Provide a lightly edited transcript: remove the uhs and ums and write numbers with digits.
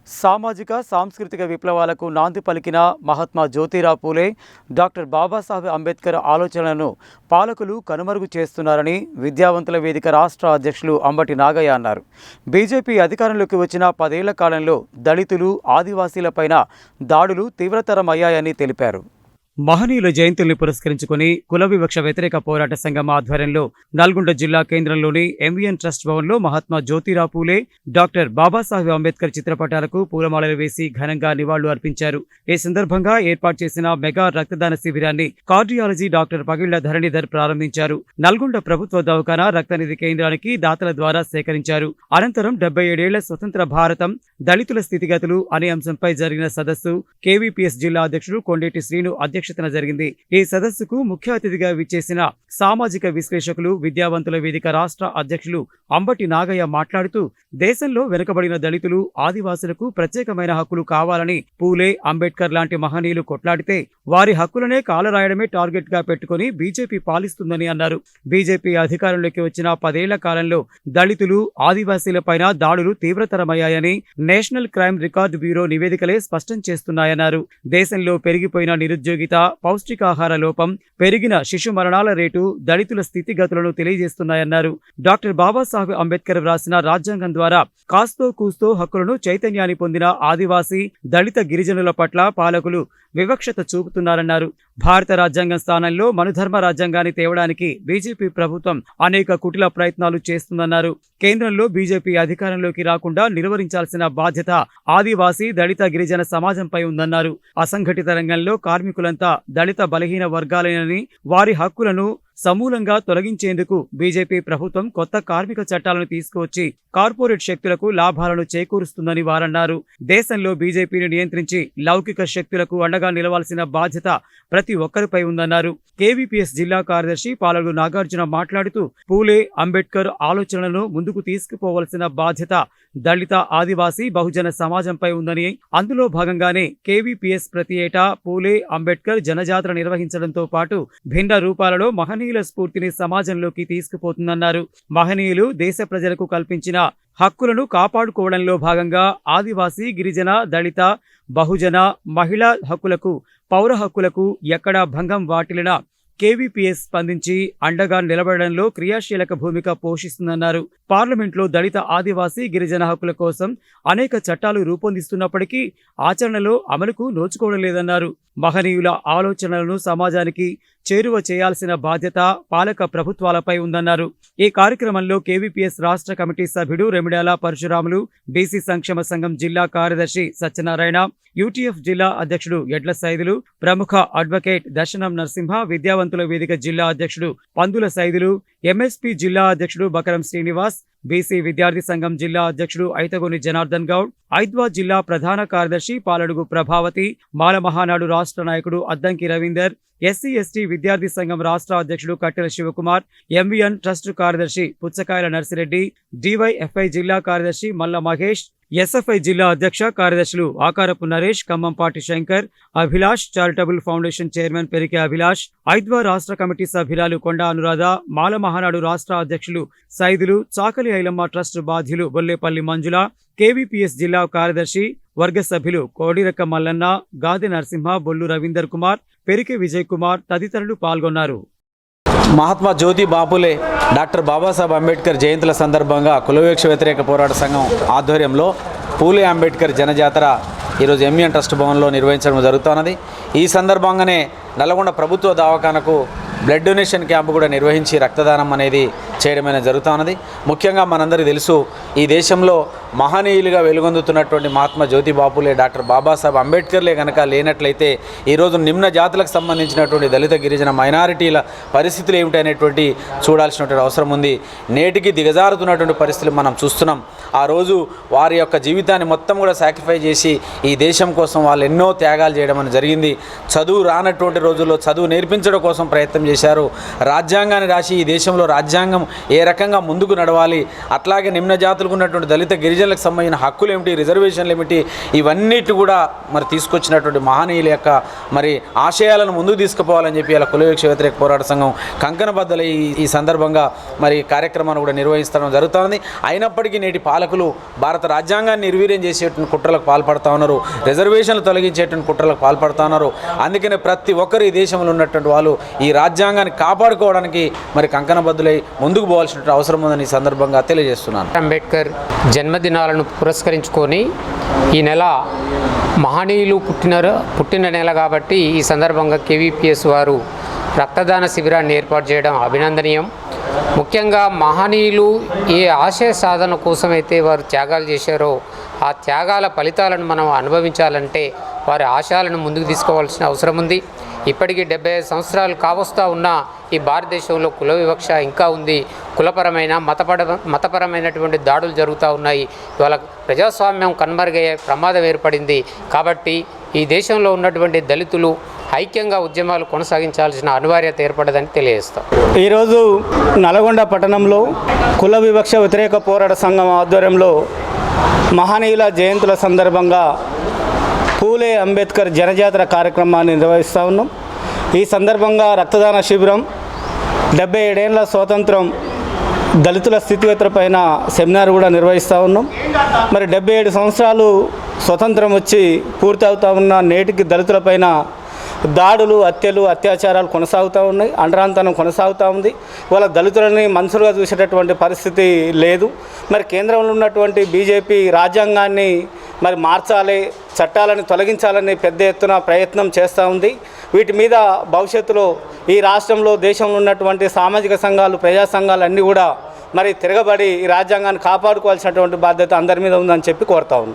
సామాజిక సాంస్కృతిక విప్లవాలకు నాంది పలికిన మహాత్మా జ్యోతిరావు పూలే, డాక్టర్ బాబాసాహెబ్ అంబేద్కర్ ఆలోచనలను పాలకులు కనుమరుగు చేస్తున్నారని విద్యావంతుల వేదిక రాష్ట్ర అధ్యక్షులు అంబటి నాగయ్య అన్నారు. బీజేపీ అధికారంలోకి వచ్చిన 10 ఏళ్ల కాలంలో దళితులు, ఆదివాసీలపైన దాడులు తీవ్రతరమయ్యాయని తెలిపారు. మహనీయుల జయంతుల్ని పురస్కరించుకుని కుల వివక్ష వ్యతిరేక పోరాట సంఘం ఆధ్వర్యంలో నల్గొండ జిల్లా కేంద్రంలోని ఎంవీఎన్ ట్రస్ట్ భవన్లో మహాత్మా జ్యోతిరావు పూలే, డాక్టర్ బాబాసాహెబ్ అంబేద్కర్ చిత్రపటాలకు పూలమాలలు వేసి ఘనంగా నివాళులు అర్పించారు. ఈ సందర్భంగా ఏర్పాటు చేసిన మెగా రక్తదాన శిబిరాన్ని కార్డియాలజీ డాక్టర్ పగిళ్ల ధరణిధర్ ప్రారంభించారు. నల్గొండ ప్రభుత్వ దవాఖానా రక్తనిధి కేంద్రానికి దాతల ద్వారా సేకరించారు. అనంతరం 77 ఏళ్ల స్వతంత్ర భారతం, దళితుల స్థితిగతులు అనే అంశంపై జరిగిన సదస్సు కేవీపీఎస్ జిల్లా అధ్యక్షుడు కొండేటి శ్రీను అధ్యక్షతన జరిగింది. ఈ సదస్సుకు ముఖ్య అతిథిగా విచ్చేసిన సామాజిక విశ్లేషకులు, విద్యావంతుల వేదిక రాష్ట్ర అధ్యక్షులు అంబటి నాగయ్య మాట్లాడుతూ, దేశంలో వెనుకబడిన దళితులు, ఆదివాసులకు ప్రత్యేకమైన హక్కులు కావాలని పూలే, అంబేద్కర్ లాంటి మహనీయులు కొట్లాడితే వారి హక్కులనే కాలరాయడమే టార్గెట్ గా పెట్టుకుని బీజేపీ పాలిస్తుందని అన్నారు. బీజేపీ అధికారంలోకి వచ్చిన 10 ఏళ్ల కాలంలో దళితులు, ఆదివాసీలపైన దాడులు తీవ్రతరమయ్యాయని నేషనల్ క్రైమ్ రికార్డు బ్యూరో నివేదికలే స్పష్టం చేస్తున్నాయన్నారు. దేశంలో పెరిగిపోయిన నిరుద్యోగిత, పౌష్టికాహార లోపం, పెరిగిన శిశు మరణాల రేటు దళితుల స్థితిగతులను తెలియజేస్తున్నాయన్నారు. డాక్టర్ బాబాసాహెబ్ అంబేద్కర్ వ్రాసిన రాజ్యాంగం ద్వారా కాస్తో కూస్తో హక్కులను చైతన్యాన్ని పొందిన ఆదివాసీ, దళిత గిరిజనుల పట్ల పాలకులు వివక్షత చూపుతున్నారన్నారు. భారత రాజ్యాంగం స్థానంలో మనుధర్మ రాజ్యాంగాన్ని తేవడానికి బీజేపీ ప్రభుత్వం అనేక కుటిల ప్రయత్నాలు చేస్తుందన్నారు. కేంద్రంలో బీజేపీ అధికారంలోకి రాకుండా నిలువరించాల్సిన బాధ్యత ఆదివాసీ, దళిత, గిరిజన సమాజంపై ఉందన్నారు. అసంఘటిత రంగంలో కార్మికులంతా దళిత బలహీన వర్గాలేనని, వారి హక్కులను సమూలంగా తొలగించేందుకు బీజేపీ ప్రభుత్వం కొత్త కార్మిక చట్టాలను తీసుకువచ్చి కార్పొరేట్ శక్తులకు లాభాలను చేకూరుస్తుందని వారన్నారు. దేశంలో బీజేపీని నియంత్రించి లౌకిక శక్తులకు అండగా నిలవాల్సిన బాధ్యత ప్రతి ఒక్కరిపై ఉందన్నారు. కేవీపీఎస్ జిల్లా కార్యదర్శి పాలడు నాగార్జున మాట్లాడుతూ, పూలే, అంబేద్కర్ ఆలోచనలను ముందుకు తీసుకుపోవలసిన బాధ్యత దళిత, ఆదివాసీ, బహుజన సమాజంపై ఉందని, అందులో భాగంగానే కేవీపీఎస్ ప్రతి ఏటా పూలే, అంబేద్కర్ జనజాతర నిర్వహించడంతో పాటు భిన్న రూపాలలో మహనీయుల స్ఫూర్తిని సమాజంలోకి తీసుకుపోతుందన్నారు. మహనీయులు దేశ ప్రజలకు కల్పించిన హక్కులను కాపాడుకోవడంలో భాగంగా ఆదివాసీ, గిరిజన, దళిత, బహుజన, మహిళా హక్కులకు, పౌర హక్కులకు ఎక్కడా భంగం వాటిల్లినా కేవీపీఎస్ స్పందించి అండగా నిలబడడంలో క్రియాశీలక భూమిక పోషిస్తుందన్నారు. పార్లమెంట్లో దళిత, ఆదివాసీ, గిరిజన హక్కుల కోసం అనేక చట్టాలు రూపొందిస్తున్నప్పటికీ ఆచరణలో అమలుకు నోచుకోవడం లేదన్నారు. మహనీయుల ఆలోచనలను సమాజానికి చేరువ చేయాల్సిన బాధ్యత పాలక ప్రభుత్వాలపై ఉందన్నారు. ఈ కార్యక్రమంలో కేవీపీఎస్ రాష్ట్ర కమిటీ సభ్యుడు రెమిడాల పరశురాములు, బీసీ సంక్షేమ సంఘం జిల్లా కార్యదర్శి సత్యనారాయణ, యూటీఎఫ్ జిల్లా అధ్యక్షుడు ఎడ్ల సైదులు, ప్రముఖ అడ్వకేట్ దర్శనం నరసింహ, విద్యావంతుల వేదిక జిల్లా అధ్యక్షుడు పందుల సైదులు, ఎంఎస్పీ జిల్లా అధ్యక్షుడు బకరం శ్రీనివాస్, బీసీ విద్యార్థి సంఘం జిల్లా అధ్యక్షుడు ఐతగోని జనార్దన్ గౌడ్, ఐద్వా జిల్లా ప్రధాన కార్యదర్శి పాలడుగు ప్రభావతి, మాల మహానాడు రాష్ట్ర నాయకుడు అద్దంకి రవీందర్, ఎస్సీ ఎస్టీ విద్యార్థి సంఘం రాష్ట్ర అధ్యక్షుడు కట్టెల శివకుమార్, ఎంవీఎన్ ట్రస్ట్ కార్యదర్శి పుచ్చకాయల నర్సిరెడ్డి, డివైఎఫ్ఐ జిల్లా కార్యదర్శి మల్ల మహేష్, ఎస్ఎఫ్ఐ జిల్లా అధ్యక్ష కార్యదర్శులు Akarapu Naresh, Khammampati Shankar, Abhilash, charitable foundation chairman Perike Abhilash, ఐద్వా రాష్ట్ర కమిటీ సభ్యురాలు కొండ అనురాధ, మాల మహానాడు రాష్ట్ర అధ్యక్షులు సైదులు, చాకలి ఐలమ్మ ట్రస్ట్ బాధ్యులు బొల్లేపల్లి మంజుల, కేవీపీఎస్ జిల్లా కార్యదర్శి వర్గ సభ్యులు కోడిరక్క మల్లన్న, గాదె నరసింహ, బొల్లు రవీందర్ కుమార్, పెరికే విజయ్ కుమార్ తదితరులు పాల్గొన్నారు. మహాత్మా జ్యోతి బాపులే, డాక్టర్ బాబాసాహెబ్ అంబేద్కర్ జయంతుల సందర్భంగా కులవివక్ష వ్యతిరేక పోరాట సంఘం ఆధ్వర్యంలో పూలే అంబేద్కర్ జనజాతర ఈరోజు ఎంవీఎన్ ట్రస్ట్ భవన్లో నిర్వహించడం జరుగుతున్నది. ఈ సందర్భంగానే నల్గొండ ప్రభుత్వ దవాఖానకు బ్లడ్ డొనేషన్ క్యాంపు కూడా నిర్వహించి రక్తదానం అనేది చేయడమైనా జరుగుతున్నది. ముఖ్యంగా మనందరికీ తెలుసు, ఈ దేశంలో మహనీయులుగా వెలుగొందుతున్నటువంటి మహాత్మా జ్యోతి బాపులే, డాక్టర్ బాబాసాహెబ్ అంబేద్కర్లే కనుక లేనట్లయితే ఈరోజు నిమ్న జాతులకు సంబంధించినటువంటి దళిత, గిరిజన, మైనారిటీల పరిస్థితులు ఏమిటనేటువంటి చూడాల్సినటువంటి అవసరం ఉంది. నేటికి దిగజారుతున్నటువంటి పరిస్థితులు మనం చూస్తున్నాం. ఆ రోజు వారి యొక్క జీవితాన్ని మొత్తం కూడా సాక్రిఫై చేసి ఈ దేశం కోసం వాళ్ళు ఎన్నో త్యాగాలు చేయడం అని జరిగింది. చదువు రానటువంటి రోజుల్లో చదువు నేర్పించడం కోసం ప్రయత్నం చేశారు. రాజ్యాంగాన్ని రాసి ఈ దేశంలో రాజ్యాంగం ఏ రకంగా ముందుకు నడవాలి, అట్లాగే నిమ్న జాతులకు ఉన్నటువంటి దళిత గిరిజనులకు సంబంధించిన హక్కులు ఏమిటి, రిజర్వేషన్లు ఏమిటి, ఇవన్నిటి కూడా మరి తీసుకొచ్చినటువంటి మహనీయుల యొక్క మరి ఆశయాలను ముందుకు తీసుకుపోవాలని చెప్పి ఇలా కులవివక్ష వ్యతిరేక పోరాట సంఘం కంకణబద్దలై ఈ సందర్భంగా మరి కార్యక్రమాన్ని కూడా నిర్వహిస్తడం జరుగుతుంది. అయినప్పటికీ నేటి పాలకులు భారత రాజ్యాంగాన్ని నిర్వీర్యం చేసేటువంటి కుట్రలకు పాల్పడతా ఉన్నారు, రిజర్వేషన్లు తొలగించేటువంటి కుట్రలకు పాల్పడతా ఉన్నారు. అందుకనే ప్రతి ఒక్కరు ఈ దేశంలో ఉన్నటువంటి వాళ్ళు ఈ రాజ్యాంగాన్ని కాపాడుకోవడానికి మరి కంకణబద్దులై ముందుకు పోవాల్సిన అవసరం ఉందని ఈ సందర్భంగా తెలియజేస్తున్నాను. అంబేద్కర్ జన్మదినాలను పురస్కరించుకొని ఈ నెల మహనీయులు పుట్టిన నెల కాబట్టి ఈ సందర్భంగా కేవీపీఎస్ వారు రక్తదాన శిబిరాన్ని ఏర్పాటు చేయడం అభినందనీయం. ముఖ్యంగా మహనీయులు ఏ ఆశయ సాధన కోసమైతే వారు త్యాగాలు చేశారో ఆ త్యాగాల ఫలితాలను మనం అనుభవించాలంటే వారి ఆశయాలను ముందుకు తీసుకోవాల్సిన అవసరం ఉంది. ఇప్పటికీ 75 సంవత్సరాలు కావస్తా ఉన్న ఈ భారతదేశంలో కుల వివక్ష ఇంకా ఉంది. కులపరమైన మతపరమైనటువంటి దాడులు జరుగుతూ ఉన్నాయి. ఇవాళ ప్రజాస్వామ్యం కనుమరుగయ్యే ప్రమాదం ఏర్పడింది. కాబట్టి ఈ దేశంలో ఉన్నటువంటి దళితులు ఐక్యంగా ఉద్యమాలు కొనసాగించాల్సిన అనివార్యత ఏర్పడదని తెలియజేస్తాం. ఈరోజు నల్గొండ పట్టణంలో కుల వివక్ష వ్యతిరేక పోరాట సంఘం ఆధ్వర్యంలో మహనీయుల జయంతుల సందర్భంగా పూలే అంబేద్కర్ జనజాతర కార్యక్రమాన్ని నిర్వహిస్తూ ఉన్నాం. ఈ సందర్భంగా రక్తదాన శిబిరం, 77 ఏళ్ల స్వాతంత్రం దళితుల స్థితిగతులపైన సెమినార్ కూడా నిర్వహిస్తూ ఉన్నాం. మరి 77 సంవత్సరాలు స్వతంత్రం వచ్చి పూర్తి అవుతూ ఉన్న నేటికి దళితులపైన దాడులు, హత్యలు, అత్యాచారాలు కొనసాగుతూ ఉన్నాయి. అండరాంతనం కొనసాగుతూ ఉంది. వాళ్ళ దళితులని మనుషులుగా చూసేటటువంటి పరిస్థితి లేదు. మరి కేంద్రంలో ఉన్నటువంటి బీజేపీ రాజ్యాంగాన్ని మరి మార్చాలి, చట్టాలను తొలగించాలని పెద్ద ఎత్తున ప్రయత్నం చేస్తూ ఉంది. వీటి మీద భవిష్యత్తులో ఈ రాష్ట్రంలో, దేశంలో ఉన్నటువంటి సామాజిక సంఘాలు, ప్రజా సంఘాలు అన్నీ కూడా మరి తిరగబడి ఈ రాజ్యాంగాన్ని కాపాడుకోవాల్సినటువంటి బాధ్యత అందరి మీద ఉందని చెప్పి కోరుతా ఉన్నాం.